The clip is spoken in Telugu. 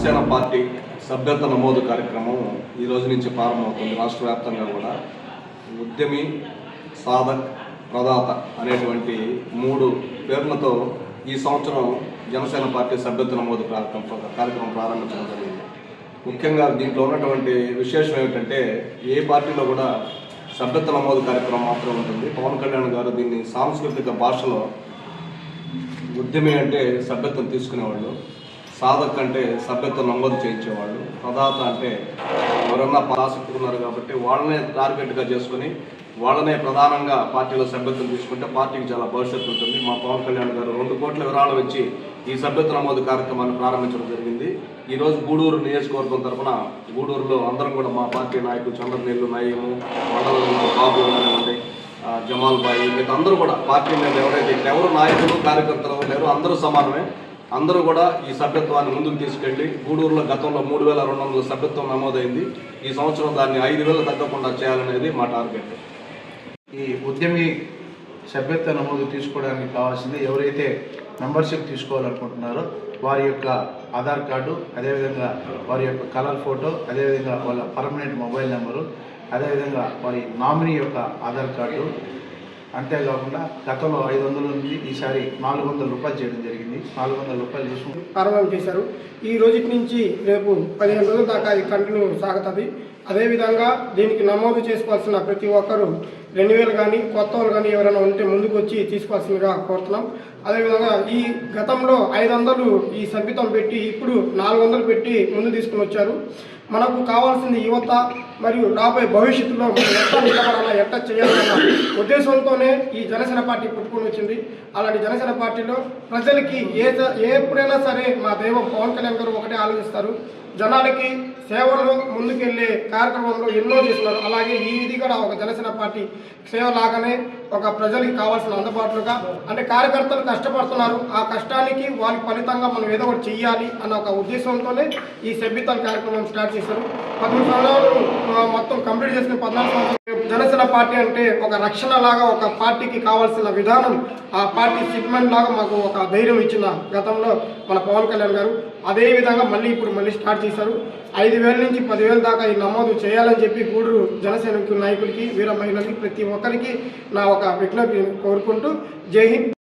జనసేన పార్టీ సభ్యత్వ నమోదు కార్యక్రమం ఈ రోజు నుంచి ప్రారంభమవుతుంది. రాష్ట్ర వ్యాప్తంగా కూడా ఉద్యమి, సాధక్, ప్రదాత అనేటువంటి 3 పేర్లతో ఈ సంవత్సరం జనసేన పార్టీ సభ్యత్వ నమోదు కార్యక్రమం ప్రారంభించడం జరిగింది. ముఖ్యంగా దీంట్లో ఉన్నటువంటి విశేషం ఏమిటంటే ఏ పార్టీలో కూడా సభ్యత్వ నమోదు కార్యక్రమం మాత్రం ఉంటుంది. పవన్ కళ్యాణ్ గారు దీన్ని సాంస్కృతిక భాషలో ఉద్యమి అంటే సభ్యత్వం తీసుకునేవాళ్ళు, సాధక్ అంటే సభ్యత్వం నమోదు చేయించేవాళ్ళు, ప్రదాత అంటే ఎవరన్నా ఆసక్తి ఉన్నారు కాబట్టి వాళ్ళనే టార్గెట్గా చేసుకొని వాళ్ళనే ప్రధానంగా పార్టీలో సభ్యత్వం తీసుకుంటే పార్టీకి చాలా భవిష్యత్తు ఉంటుంది. మా పవన్ కళ్యాణ్ గారు 2 కోట్ల విరాళం ఇచ్చి ఈ సభ్యత్వ నమోదు కార్యక్రమాన్ని ప్రారంభించడం జరిగింది. ఈరోజు గూడూరు నియోజకవర్గం తరఫున గూడూరులో అందరం కూడా మా పార్టీ నాయకులు చంద్రనీళ్ళు, నయీము, మండలంలో బాబు కానివ్వండి, జమాల్ బాయి, మిగతా అందరూ కూడా పార్టీ మీద ఎవరైతే ఎవరు నాయకులు కార్యకర్తలు లేరు, అందరూ సమానమే. అందరూ కూడా ఈ సభ్యత్వాన్ని ముందుకు తీసుకెళ్లి గూడూరులో గతంలో 3200 సభ్యత్వం నమోదైంది. ఈ సంవత్సరం దాన్ని 5000 తగ్గకుండా చేయాలనేది మా టార్గెట్. ఈ ఉద్యమి సభ్యత్వ నమోదు తీసుకోవడానికి కావాల్సింది ఎవరైతే మెంబర్షిప్ తీసుకోవాలనుకుంటున్నారో వారి యొక్క ఆధార్ కార్డు, అదేవిధంగా వారి యొక్క కలర్ ఫోటో, అదేవిధంగా వాళ్ళ పర్మనెంట్ మొబైల్ నెంబరు, అదేవిధంగా వారి నామినీ యొక్క ఆధార్ కార్డు, అంతేకాకుండా గతంలో 500 ఉంది, ఈసారి 400 రూపాయలు చేయడం జరిగింది. 400 రూపాయలు తీసుకుని ప్రారంభం చేశారు. ఈ రోజు నుంచి రేపు 15 రోజుల దాకా ఈ కంటిన్యూ సాగుతుంది. అదేవిధంగా దీనికి నమోదు చేసుకోవాల్సిన ప్రతి ఒక్కరూ 2000 కానీ కొత్త వాళ్ళు కానీ ఎవరైనా ఉంటే ముందుకు వచ్చి తీసుకోవాల్సిందిగా కోరుతున్నాం. అదేవిధంగా ఈ గతంలో 500 ఈ సభ్యత్వం పెట్టి ఇప్పుడు 400 పెట్టి ముందు తీసుకుని వచ్చారు. మనకు కావాల్సింది యువత మరియు రాబోయే భవిష్యత్తులో ఎట్లా నిలబడాలా, ఎట్లా చేయాలన్న ఉద్దేశంతోనే ఈ జనసేన పార్టీ పుట్టుకొని వచ్చింది. అలాంటి జనసేన పార్టీలో ప్రజలకి ఎప్పుడైనా సరే మా దైవం పవన్ కళ్యాణ్ గారు ఒకటే ఆలోచిస్తారు, జనాలకి సేవలు ముందుకెళ్లే కార్యక్రమంలో ఎన్నో చేస్తున్నారు. అలాగే ఇది కూడా ఒక జనసేన పార్టీ సేవ లాగానే ఒక ప్రజలకి కావాల్సిన అందుబాటులుగా, అంటే కార్యకర్తలు కష్టపడుతున్నారు, ఆ కష్టానికి వాళ్ళకి ఫలితంగా మనం ఏదో ఒకటి చెయ్యాలి అన్న ఒక ఉద్దేశంతోనే ఈ సభ్యత్వ కార్యక్రమం స్టార్ట్ చేశారు. 13 సంవత్సరాలు మొత్తం కంప్లీట్ చేసిన 14 సంవత్సరాలు జనసేన పార్టీ అంటే ఒక రక్షణ లాగా, ఒక పార్టీకి కావాల్సిన విధానం, ఆ పార్టీ సిగ్మెంట్ లాగా మాకు ఒక ధైర్యం ఇచ్చిన గతంలో మన పవన్ కళ్యాణ్ గారు. అదేవిధంగా మళ్ళీ స్టార్ట్ చేశారు. 5000 నుంచి 10,000 దాకా ఈ నమోదు చేయాలని చెప్పి గూడూరు జనసేన నాయకులకి, వీర మహిళలకి, ప్రతి ఒక్కరికి నా ఒక విజ్ఞప్తి కోరుకుంటూ జై హింద్.